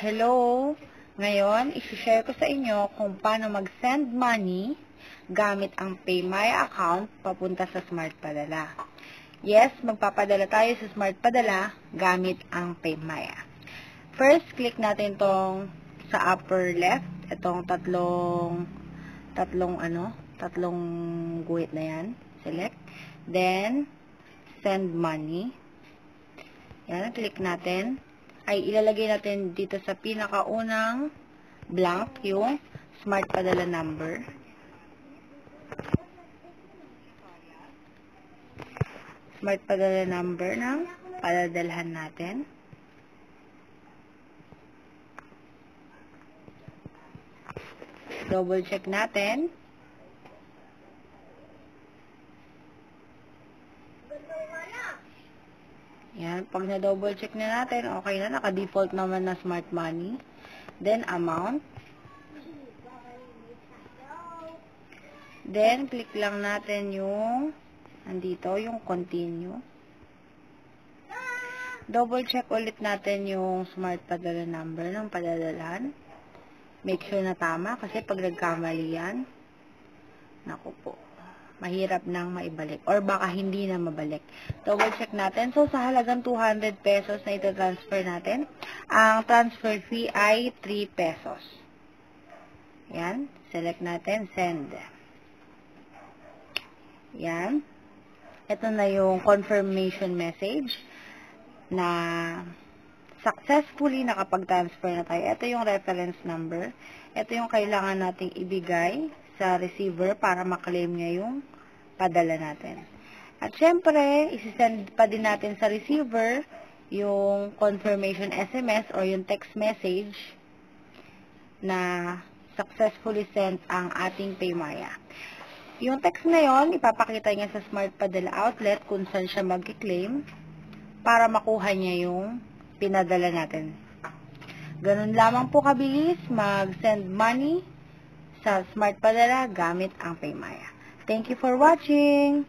Hello! Ngayon, isi-share ko sa inyo kung paano mag-send money gamit ang Paymaya account papunta sa Smartpadala. Yes, magpapadala tayo sa Smartpadala gamit ang Paymaya. First, click natin tong sa upper left, itong tatlong guhit na yan. Select. Then, send money. Yan, click natin. Ay ilalagay natin dito sa pinakaunang blank yung Smartpadala number. Smartpadala number ng padadalhan natin. Double check natin. Yan, pag na-double check na natin, okay na, naka-default naman na smart money. Then, amount. Then, click lang natin yung, andito, yung continue. Double check ulit natin yung Smartpadala number ng padadalhan. Make sure na tama, kasi pag nagkamali yan, naku po, mahirap nang maibalik or baka hindi na mabalik. Double check natin. So, sa halagang 200 pesos na ito-transfer natin, ang transfer fee ay 3 pesos. Yan. Select natin, send. Yan. Ito na yung confirmation message na successfully nakapag-transfer na tayo. Ito yung reference number. Ito yung kailangan nating ibigay sa receiver para maklaim niya yung padala natin. At syempre, isi-send pa din natin sa receiver yung confirmation SMS or yung text message na successfully sent ang ating Paymaya. Yung text na yon, ipapakita niya sa Smartpadala outlet kung saan siya mag-claim para makuha niya yung pinadala natin. Ganun lamang po kabilis mag-send money sa Smartpadala gamit ang Paymaya. Thank you for watching!